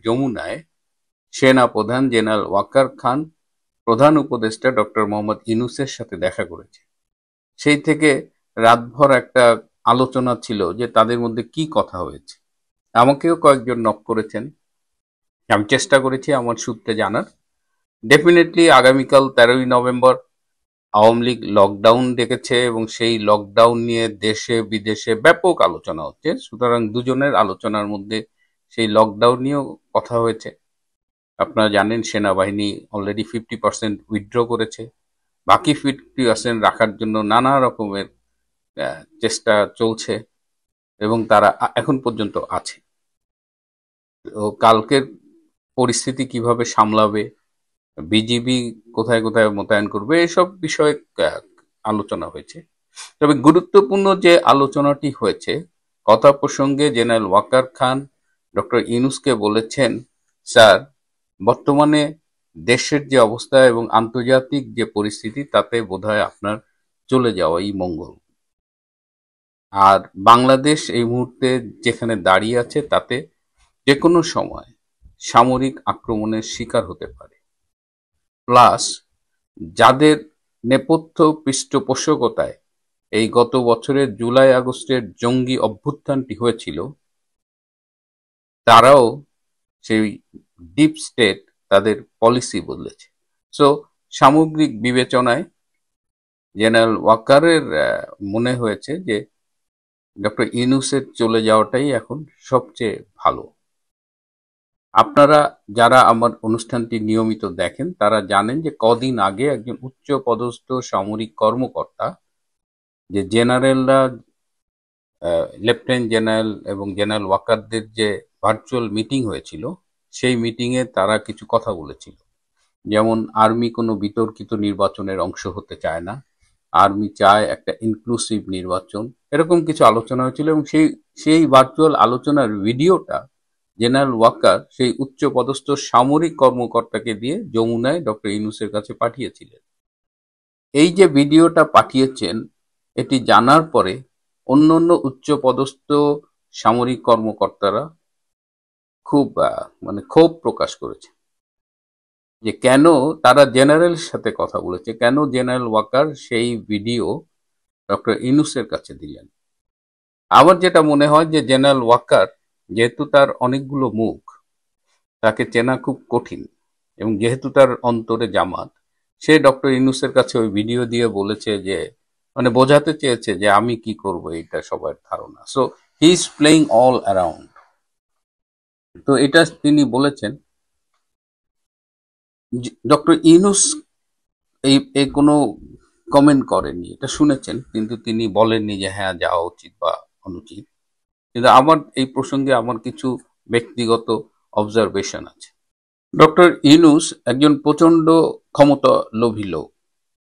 যমুনায় সেনা প্রধান জেনারেল ওয়াকার খান প্রধান উপদেষ্টা ডক্টর মোহাম্মদ ইউনূসের সাথে দেখা করেছে। সেই থেকে রাতভর একটা আলোচনা ছিল যে তাদের মধ্যে কি কথা হয়েছে। আমাকেও কয়েকজন নক করেছেন, আমি চেষ্টা করেছি আমার সূত্রে জানার। ডেফিনেটলি আগামীকাল 13ই নভেম্বর আওয়ামী লীগ লকডাউন ডেকেছে এবং সেই লকডাউন নিয়ে দেশে বিদেশে ব্যাপক আলোচনা হচ্ছে। সুতরাং দুজনের আলোচনার মধ্যে সেই লকডাউন নিয়েও কথা হয়েছে। আপনারা জানেন সেনাবাহিনী অলরেডি 50% উইথড্র করেছে, বাকি 50% রাখার জন্য নানা রকমের চেষ্টা চলছে এবং তারা এখন পর্যন্ত আছে। তো কালকের পরিস্থিতি কিভাবে সামলাবে, বিজিবি কোথায় কোথায় মোতায়েন করবে, এসব বিষয়ে আলোচনা হয়েছে। তবে গুরুত্বপূর্ণ যে আলোচনাটি হয়েছে, কথা প্রসঙ্গে জেনারেল ওয়াকার খান ডক্টর ইউনূসকে বলেছেন, স্যার বর্তমানে দেশের যে অবস্থা এবং আন্তর্জাতিক যে পরিস্থিতি তাতে বোধহয় আপনার চলে যাওয়াই মঙ্গল। আর বাংলাদেশ এই মুহূর্তে যেখানে দাঁড়িয়ে আছে তাতে যে কোনো সময় সামরিক আক্রমণের শিকার হতে পারে। প্লাস যাদের নেপথ্য পৃষ্ঠপোষকতায় এই গত বছরের জুলাই আগস্টের জঙ্গি অভ্যুত্থানটি হয়েছিল, তারাও সেই ডিপ স্টেট তাদের পলিসি বদলেছে। সো সামগ্রিক বিবেচনায় জেনারেল ওয়াকারের মনে হয়েছে যে ডক্টর ইউনূসের চলে যাওয়াটাই এখন সবচেয়ে ভালো। আপনারা যারা আমার অনুষ্ঠানটি নিয়মিত দেখেন তারা জানেন যে কদিন আগে একজন উচ্চ পদস্থ সামরিক কর্মকর্তা, যে জেনারেলরা লেফটেন্যান্ট জেনারেল এবং জেনারেল ওয়াকারদের যে ভার্চুয়াল মিটিং হয়েছিল, সেই মিটিংয়ে তারা কিছু কথা বলেছিল। যেমন আর্মি কোনো বিতর্কিত নির্বাচনের অংশ হতে চায় না, আর্মি চায় একটা ইনক্লুসিভ নির্বাচন, এরকম কিছু আলোচনা হয়েছিল। এবং সেই ভার্চুয়াল আলোচনার ভিডিওটা জেনারেল ওয়াকার সেই উচ্চ পদস্থ সামরিক কর্মকর্তাকে দিয়ে যমুনায় ডক্টর ইউনূসের কাছে পাঠিয়েছিলেন। এই যে ভিডিওটা পাঠিয়েছেন, এটি জানার পরে অন্য অন্য উচ্চ পদস্থ সামরিক কর্মকর্তারা খুব ক্ষোভ প্রকাশ করেছে যে কেন তারা জেনারেলের সাথে কথা বলেছে, কেন জেনারেল ওয়াকার সেই ভিডিও ডক্টর ইউনূসের কাছে দিলেন। আমার যেটা মনে হয় যে জেনারেল ওয়াকার, যেহেতু তার অনেকগুলো মুখ, তাকে চেনা খুব কঠিন, এবং যেহেতু তার অন্তরে জামাত, সে ডক্টর ইউনূসের কাছে ওই ভিডিও দিয়ে বলেছে যে বোঝাতে চেয়েছে যে আমি কি করব, এটা সবার ধারণা। So he is playing all around. তো এটা তিনি বলেছেন। ডক্টর ইউনূস এই কোনো কমেন্ট করেননি, এটা শুনেছেন, কিন্তু তিনি বলেননি যে হ্যাঁ যাওয়া উচিত বা অনুচিত। কিন্তু আমার এই প্রসঙ্গে আমার কিছু ব্যক্তিগত অবজারভেশন আছে। ডক্টর ইউনূস একজন প্রচন্ড ক্ষমতা লোভী লোক।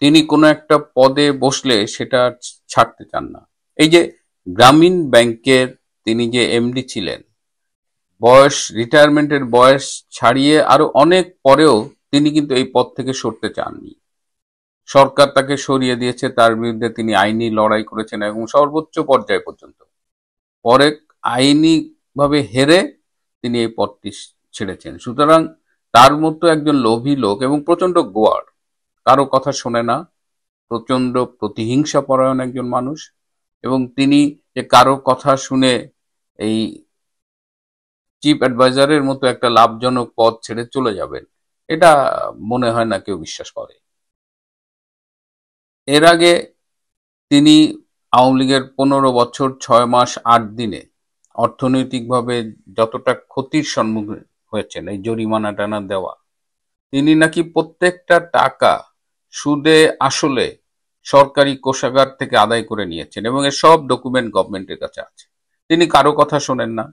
তিনি কোনো একটা পদে বসলে সেটা ছাড়তে চান না। এই যে গ্রামীণ ব্যাংকের তিনি যে এমডি ছিলেন, রিটায়ারমেন্টের বয়স ছাড়িয়ে আরো অনেক পরেও তিনি কিন্তু এই পদ থেকে সরতে চাননি। সরকার তাকে সরিয়ে দিয়েছে, তার বিরুদ্ধে তিনি আইনি লড়াই করেছেন এবং সর্বোচ্চ পর্যায় পর্যন্ত। পরে আইনি ভাবে হেরে তিনি এই পদটি ছেড়েছেন। সুতরাং তার মতো একজন লোভী লোক এবং প্রচন্ড গোয়ার, কারো কথা শোনে না, প্রচন্ড প্রতিহিংসা পরায়ণ একজন মানুষ, এবং তিনি যে কারো কথা শুনে এই চিফ অ্যাডভাইজারের মতো একটা লাভজনক পদ ছেড়ে চলে যাবেন, এটা মনে হয় না কেউ বিশ্বাস করে। এর আগে তিনি আওয়ামী লীগের 15 বছর 6 মাস 8 দিনে অর্থনৈতিকভাবে যতটা ক্ষতির সম্মুখীন হয়েছেন, এই জরিমানা টানা দেওয়া, তিনি নাকি প্রত্যেকটা টাকা সুদে আসলে সরকারি কোষাগার থেকে আদায় করে নিয়েছেন এবং এর সব ডকুমেন্ট গভর্নমেন্টের কাছে আছে। তিনি কারো কথা শোনেন না।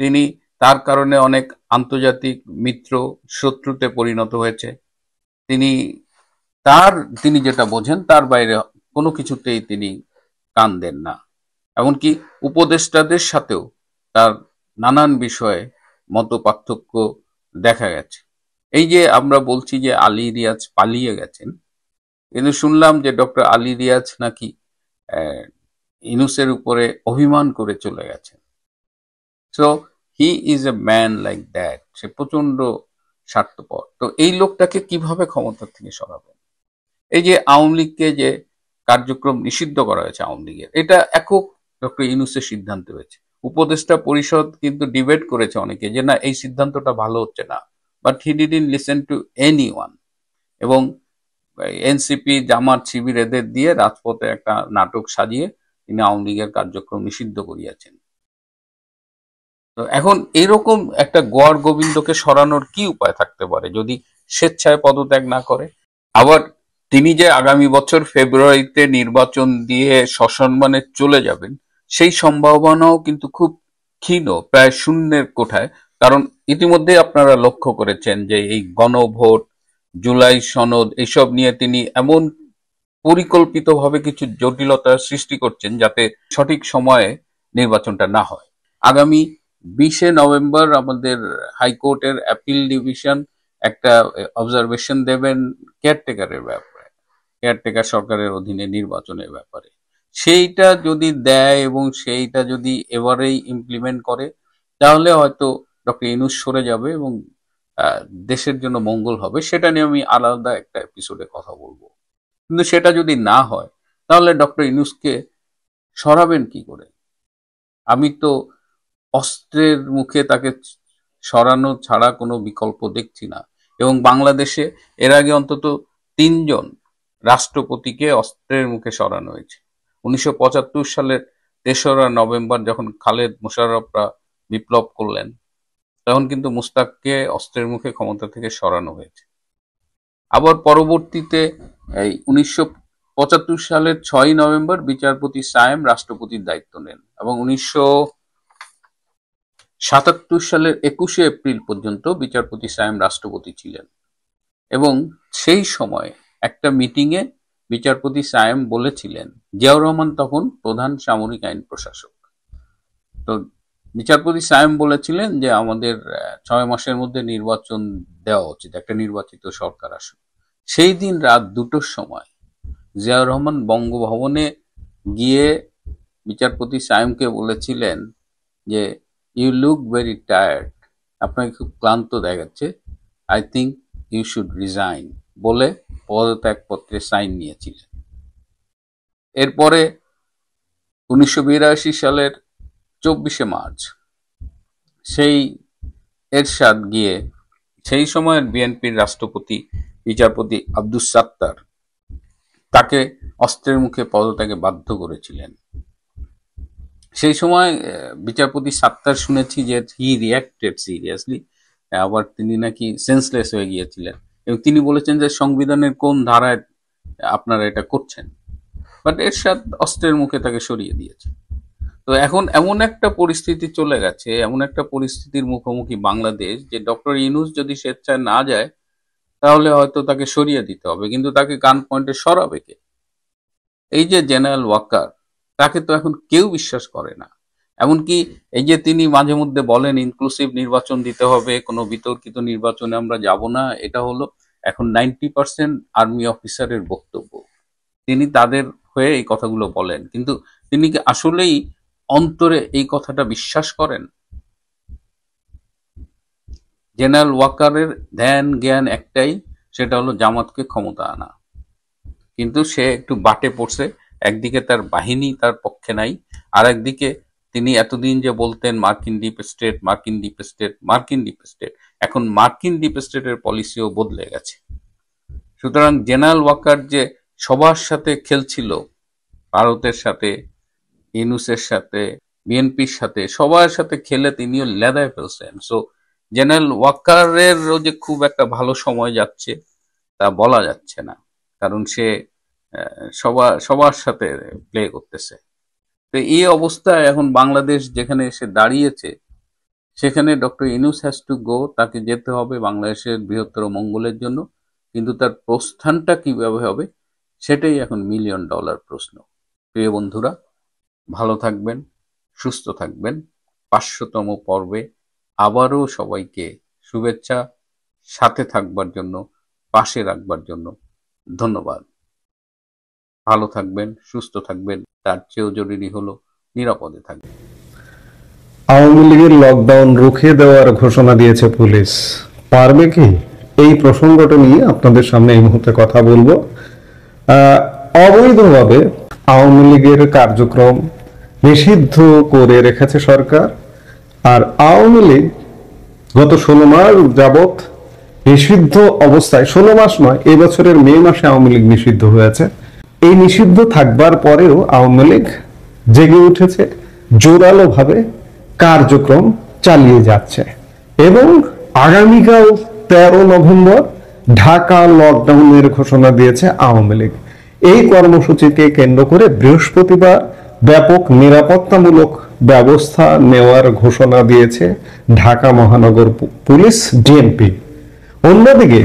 তিনি তার কারণে অনেক আন্তর্জাতিক মিত্র শত্রুতে পরিণত হয়েছে। তিনি যেটা বোঝেন তার বাইরে কোনো কিছুতেই তিনি কান দেন না। এমনকি উপদেষ্টাদের সাথেও তার নানান বিষয়ে মত পার্থক্য দেখা গেছে। এই যে আমরা বলছি যে আলী রিয়াজ পালিয়ে গেছেন, কিন্তু শুনলাম যে ডক্টর আলী রিয়াজ নাকি ইউনূসের উপরে অভিমান করে চলে গেছেন। So he is a man like that, সে প্রচন্ড স্বার্থপর। তো এই লোকটাকে কিভাবে ক্ষমতা থেকে সরাবেন? এই যে আওয়ামী লীগকে যে কার্যক্রম নিষিদ্ধ করা হয়েছে আওয়ামী লীগের, এটা একক ডক্টর ইউনূসের সিদ্ধান্ত হয়েছে। উপদেষ্টা পরিষদ কিন্তু ডিবেট করেছে অনেকে যে না এই সিদ্ধান্তটা ভালো হচ্ছে না, but he didn't listen to anyone. এবং এনসিপি, জামাত, শিবির এদের দিয়ে রাজপথে একটা নাটক সাজিয়ে তিনি আওয়ামী লীগের কার্যক্রম নিষিদ্ধ করিয়াছেন। তো এখন এরকম একটা গোয়ার গোবিন্দকে সরানোর কি উপায় থাকতে পারে যদি স্বেচ্ছায় পদত্যাগ না করে? আবার তিনি যে আগামী বছর ফেব্রুয়ারিতে নির্বাচন দিয়ে সসম্মানে চলে যাবেন, সেই সম্ভাবনাও কিন্তু খুব ক্ষীণ, প্রায় শূন্যের কোঠায়। কারণ ইতিমধ্যে আপনারা লক্ষ্য করেছেন যে এই গণভোট, জুলাই সনদ, এসব নিয়ে তিনি এমন পরিকল্পিতভাবে কিছু জটিলতার সৃষ্টি করছেন যাতে সঠিক সময়ে নির্বাচনটা না হয়। আগামী 20শে নভেম্বর আমাদের হাইকোর্টের অ্যাপিল ডিভিশন একটা অবজারভেশন দেবেন কেয়ারটেকারের ব্যাপারে, কেয়ারটেকার সরকারের অধীনে নির্বাচনের ব্যাপারে। সেইটা যদি দেয় এবং সেইটা যদি এবারেই ইমপ্লিমেন্ট করে, তাহলে হয়তো ডক্টর ইউনূস সরে যাবে এবং দেশের জন্য মঙ্গল হবে। সেটা নিয়ে আমি আলাদা একটা এপিসোডে কথা বলবো। কিন্তু সেটা যদি না হয়, তাহলে ডক্টর ইউনূসকে সরাবেন কি করে? আমি তো অস্ত্রের মুখে তাকে সরানো ছাড়া কোনো বিকল্প দেখছি না। এবং বাংলাদেশে এর আগে অন্তত 3জন রাষ্ট্রপতিকে অস্ত্রের মুখে সরানো হয়েছে। 1975 সালের 3রা নভেম্বর যখন খালেদ মোশাররফরা বিপ্লব করলেন, তখন কিন্তু মুস্তাককে অস্ত্রের মুখে ক্ষমতা থেকে সরানো হয়েছে। আবার পরবর্তীতে এই 1975 সালের 6ই নভেম্বর বিচারপতি সায়েম রাষ্ট্রপতির দায়িত্ব নেন এবং 1977 সালের 21শে এপ্রিল পর্যন্ত বিচারপতি সায়েম রাষ্ট্রপতি ছিলেন। এবং সেই সময় একটা মিটিংয়ে বিচারপতি সায়েম বলেছিলেন, জিয়াউর রহমান তখন প্রধান সামরিক আইন প্রশাসক, তো বিচারপতি সায়েম বলেছিলেন যে আমাদের 6 মাসের মধ্যে নির্বাচন দেওয়া উচিত, একটা নির্বাচিত সরকার আসুক। সেই দিন রাত 2টোর সময় জিয়াউর রহমান বঙ্গভবনে গিয়ে বিচারপতি সায়েমকে বলেছিলেন যে ইউ লুক ভেরি টায়ার্ড, আপনাকে খুব ক্লান্ত দেখাচ্ছে, I think you should resign বলে পদত্যাগপত্রে সাইন নিয়েছিলেন। এরপরে 1982 সালের 24শে মার্চ সেই এরশাদ গিয়ে সেই সময়ের বিএনপির রাষ্ট্রপতি বিচারপতি আব্দুস সাত্তার তাকে অস্ত্রের মুখে পদত্যাগে বাধ্য করেছিলেন। সেই সময় বিচারপতি সাত্তার শুনেছি যে হি রিয়াক্টেড সিরিয়াসলি, আবার তিনি নাকি সেন্সলেস হয়ে গিয়েছিলেন এবং তিনি বলেছেন যে সংবিধানের কোন ধারায় আপনারা এটা করছেন, বাট এরশাদ অস্ত্রের মুখে তাকে সরিয়ে দিয়েছে। তো এখন এমন একটা পরিস্থিতি চলে গেছে, এমন একটা পরিস্থিতির মুখোমুখি বাংলাদেশ যে ডক্টর ইউনূস যদি স্বেচ্ছায় না যায় তাহলে হয়তো তাকে সরিয়ে দিতে হবে, কিন্তু তাকে গান পয়েন্টে সরাবে কে? এই যে জেনারেল ওয়াকার, তাকে তো এখন কেউ বিশ্বাস করে না। এমনকি এই যে তিনি মাঝে মধ্যে বলেন ইনক্লুসিভ নির্বাচন দিতে হবে, কোনো বিতর্কিত নির্বাচনে আমরা যাব না, এটা হলো এখন 90% আর্মি অফিসারের বক্তব্য। তিনি তাদের হয়ে এই কথাগুলো বলেন, কিন্তু তিনি কি আসলেই অন্তরে এই কথাটা বিশ্বাস করেন? জেনারেল ওয়াকারের ধ্যান জ্ঞান একটাই, সেটা হলো জামাতকে ক্ষমতা আনা। কিন্তু সে একটু বাটে পড়ছে, একদিকে তার বাহিনী তার পক্ষে নাই, আর একদিকে তিনি এতদিন যে বলতেন মার্কিন ডিপ স্টেট, মার্কিন ডিপ স্টেট, মার্কিন ডিপ স্টেট, এখন মার্কিন ডিপ স্টেটের পলিসিও বদলে গেছে। সুতরাং জেনারেল ওয়াকার যে সবার সাথে খেলছিল, ভারতের সাথে, ইউনূসের সাথে, বিএনপির সাথে, সবার সাথে খেলে তিনিও লেদায় ফেলছেন। সো জেনারেল ওয়াকারেরও যে খুব একটা ভালো সময় যাচ্ছে তা বলা যাচ্ছে না, কারণ সে সবার সাথে প্লে করতেছে। তো এই অবস্থায় এখন বাংলাদেশ যেখানে এসে দাঁড়িয়েছে, সেখানে doctor Yunus has to go, তাকে যেতে হবে বাংলাদেশের বৃহত্তর মঙ্গলের জন্য। কিন্তু তার প্রস্থানটা কিভাবে হবে সেটাই এখন $1,000,000 প্রশ্ন। প্রিয় বন্ধুরা, ভালো থাকবেন, সুস্থ থাকবেন। 500তম পর্বে আবারও সবাইকে শুভেচ্ছা, সাথে থাকবার জন্য, পাশে রাখবার জন্য ধন্যবাদ। ভালো থাকবেন, সুস্থ থাকবেন, তার চেয়েও জরুরি হলো নিরাপদে থাকবেন। আওয়ামী লীগের লকডাউন রুখে দেওয়ার ঘোষণা দিয়েছে পুলিশ, পারবে কি? এই প্রসঙ্গটা নিয়ে আপনাদের সামনে এই মুহূর্তে কথা বলবো। অবৈধভাবে আওয়ামী লীগের কার্যক্রম নিষিদ্ধ করে রেখেছে সরকার, আর আওয়ামী লীগ গত 16 মাস যাবৎ নিষিদ্ধ অবস্থায়, 16 মাস নয়, এই বছরের মে মাসে আওয়ামী লীগ নিষিদ্ধ হয়েছে। এই নিষিদ্ধ থাকবার পরেও আওয়ামী লীগ জেগে উঠেছে, জোরালো ভাবে কার্যক্রম চালিয়ে যাচ্ছে এবং আগামীকাল 13 নভেম্বর ঢাকা লকডাউনের ঘোষণা দিয়েছে আওয়ামী লীগ। এই কর্মসূচিকে কেন্দ্র করে বৃহস্পতিবার ব্যাপক নিরাপত্তামূলক ব্যবস্থা নেওয়ার ঘোষণা দিয়েছে ঢাকা মহানগর পুলিশ, ডিএমপি। অন্যদিকে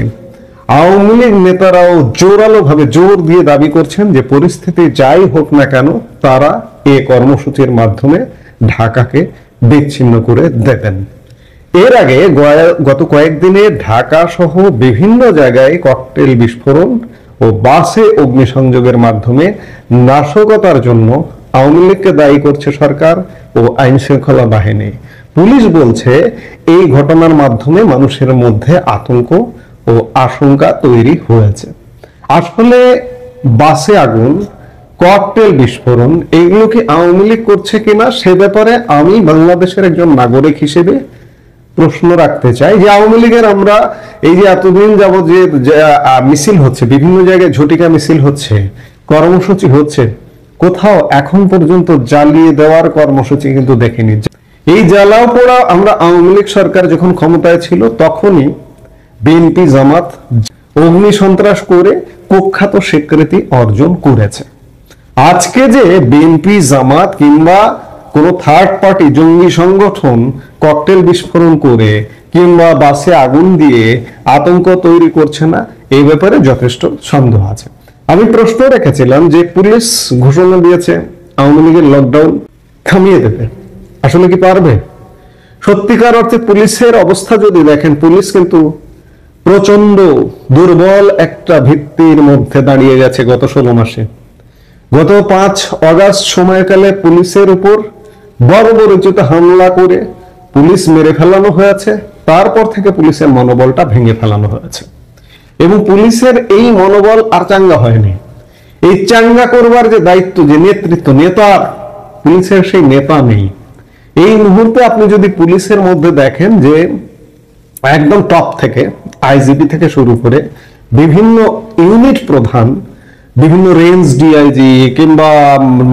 আওয়ামী লীগ নেতারাও জোরালো ভাবে জোর দিয়ে দাবি করছেন যে পরিস্থিতি যাই হোক না কেন তারা এই কর্মসূচির মাধ্যমে ঢাকাকে বিচ্ছিন্ন করে দেবেন। এর আগে গত কয়েকদিনে ঢাকা সহ বিভিন্ন জায়গায় ককটেল বিস্ফোরণ ও বাসে অগ্নিসংযোগের মাধ্যমে নাশকতার জন্য আওয়ামী লীগকে দায়ী করছে সরকার ও আইন শৃঙ্খলা বাহিনী। পুলিশ বলছে এই ঘটনার মাধ্যমে মানুষের মধ্যে আতঙ্ক ও আশঙ্কা তৈরি হয়েছে। আসলে বাসে আগুন, ককটেল বিস্ফোরণ এগুলো কি আওয়ামী লীগ করছে কিনা সে ব্যাপারে আমি বাংলাদেশের একজন নাগরিক হিসেবে প্রশ্ন রাখতে চাই যে আওয়ামী লীগের আমরা এই যে এতদিন যাবত যে মিছিল হচ্ছে, বিভিন্ন জায়গায় ঝটিকা মিছিল হচ্ছে, কর্মসূচি হচ্ছে, কোথাও এখন পর্যন্ত জ্বালিয়ে দেওয়ার কর্মসূচি কিন্তু দেখিনি। এই জ্বালাও পোড়া আমরা আওয়ামী লীগ সরকার যখন ক্ষমতায় ছিল তখনই বিএনপি জামাত অগ্নি সন্ত্রাস করে কুখ্যাত স্বীকৃতি অর্জন করেছে। আজকে যে বিএনপি জামাত কিংবা কোন থার্ড পার্টি জঙ্গি সংগঠন ককটেল বিস্ফোরণ করে কিংবা বাসে আগুন দিয়ে আতঙ্ক তৈরি করছে না, এই ব্যাপারে যথেষ্ট সন্দেহ আছে। আমি প্রশ্ন রেখেছিলাম যে পুলিশ ঘোষণা দিয়েছে আওয়ামী লীগের লকডাউন থামিয়ে দেবে, আসলে কি পারবে? সত্যিকার অর্থে পুলিশের অবস্থা যদি দেখেন, পুলিশ কিন্তু প্রচন্ড দুর্বল একটা ভিত্তির মধ্যে দাঁড়িয়ে গেছে গত 16 মাসে। গত 5 অগাস্ট সময়কালে পুলিশের উপর বর্বরোচিত হামলা করে পুলিশ মেরে ফেলানো হয়েছে। তারপর থেকে পুলিশের মনোবলটা ভেঙে ফেলানো হয়েছে এবং পুলিশের এই মনোবল আর চাঙ্গা হয়নি। এই চাঙ্গা করবার যে দায়িত্ব, যে নেতৃত্ব, নেতার, পুলিশের সেই নেতা নেই। এই মুহূর্তে আপনি যদি পুলিশের মধ্যে দেখেন যে একদম টপ থেকে আইজিপি থেকে শুরু করে বিভিন্ন ইউনিট প্রধান, বিভিন্ন রেঞ্জ ডিআইজি কিংবা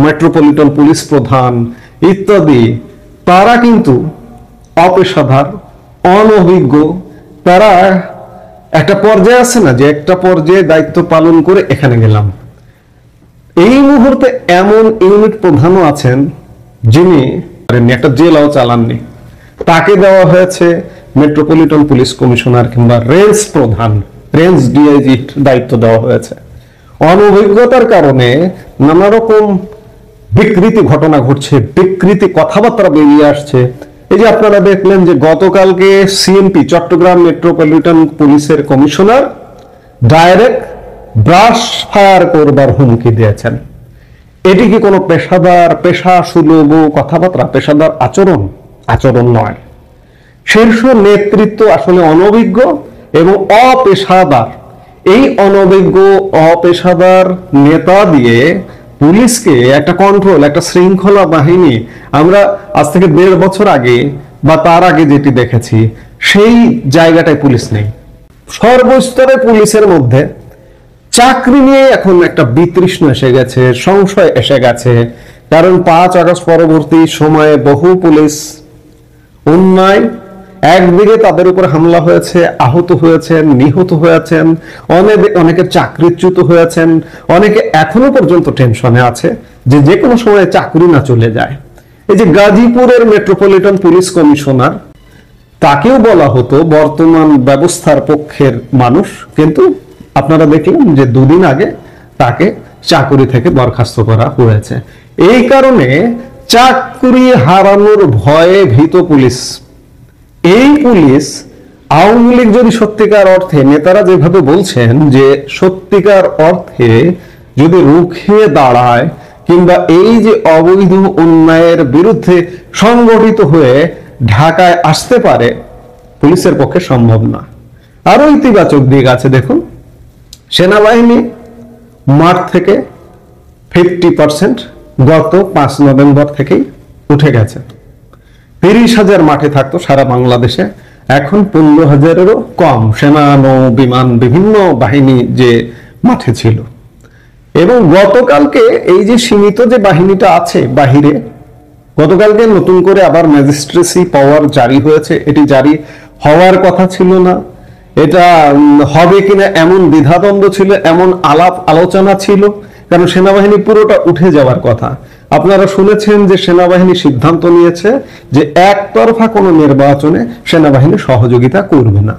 মেট্রোপলিটন পুলিশ প্রধান ইত্যাদি, তারা কিন্তু অপেশাদার, অনভিজ্ঞ। তারা একটা পর্যায়ে আছে না যে একটা পর্যায়ে দায়িত্ব পালন করে এখানে গেলাম। এই মুহূর্তে এমন ইউনিট প্রধানও আছেন যিনি একটা জেলাও চালাননি, তাকে দেওয়া হয়েছে মেট্রোপলিটন পুলিশ কমিশনার কিংবা রেঞ্জ প্রধান, রেঞ্জ ডিআইজি দায়িত্ব দেওয়া হয়েছে। অনভিজ্ঞতার কারণে নানা রকম বিকৃতি ঘটনা ঘটছে, বিকৃতি কথাবার্তা বেরিয়ে আসছে। এই যে আপনারা দেখলেন যে গতকালকে সিএমপি চট্টগ্রাম মেট্রোপলিটন পুলিশের কমিশনার ডাইরেক্ট ব্রাশ ফায়ার করবার হুমকি দিয়েছেন। এটি কি কোনো পেশাদার, পেশা সুলভ কথাবার্তা, পেশাদার আচরণ? আচরণ নয়। শীর্ষ নেতৃত্ব আসলে অনভিজ্ঞ এবং অপেশাদার। এই অনভিজ্ঞ অপেশাদার নেতা দিয়ে পুলিশকে একটা কন্ট্রোল, একটা শৃঙ্খলা বাহিনী আমরা আজ থেকে 1.5 বছর আগে বা তার আগে যেটি দেখেছি, সেই জায়গাটায় পুলিশ নেই। সর্বস্তরে পুলিশের মধ্যে চাকরি নিয়ে এখন একটা বিতৃষ্ণ এসে গেছে, সংশয় এসে গেছে। কারণ 5 আগস্ট পরবর্তী সময়ে বহু পুলিশ অন্যায়, একদিকে তাদের উপর হামলা হয়েছে, আহত হয়েছেন, নিহত হয়েছেন, অনেকে চাকরিচ্যুত হয়েছেন, অনেকে এখনো পর্যন্ত টেনশনে আছে যে যে কোনো সময় চাকরি না চলে যায়। এই যে গাজীপুরের মেট্রোপলিটন পুলিশ কমিশনার, তাকেও বলা হতো বর্তমান ব্যবস্থার পক্ষের মানুষ, কিন্তু আপনারা দেখলেন যে 2 দিন আগে তাকে চাকরি থেকে বরখাস্ত করা হয়েছে। এই কারণে চাকরি হারানোর ভয়ে ভীত পুলিশ। এই পুলিশ আওয়ামী লীগ যদি সত্যিকার অর্থে, নেতারা যেভাবে বলছেন যে সত্যিকার অর্থে যদি রুখে দাঁড়ায় কিংবা এই যে অবৈধ অন্যায়ের বিরুদ্ধে সংগঠিত হয়ে ঢাকায় আসতে পারে, পুলিশের পক্ষে সম্ভব না। আরো ইতিবাচক দিক আছে, দেখুন সেনাবাহিনী মাঠ থেকে 50% গত 5 নভেম্বর থেকেই উঠে গেছে। 30,000 মাঠে থাকতো সারা বাংলাদেশে, এখন 15,000-এরও কম সেনা, নৌ, বিমান, বিভিন্ন বাহিনী যে মাঠে ছিল। এবং গতকালকে এই যে সীমিত যে বাহিনীটা আছে বাহিরে, গতকালকে নতুন করে আবার ম্যাজিস্ট্রেসি পাওয়ার জারি হয়েছে। এটি জারি হওয়ার কথা ছিল না, এটা হবে কিনা এমন দ্বিধাদ্বন্দ্ব ছিল, এমন আলাপ আলোচনা ছিল, কারণ সেনাবাহিনী পুরোটা উঠে যাওয়ার কথা। আপনারা শুনেছেন যে সেনাবাহিনী সিদ্ধান্ত নিয়েছে যে একতরফা কোনো নির্বাচনে সেনাবাহিনী সহযোগিতা করবে না।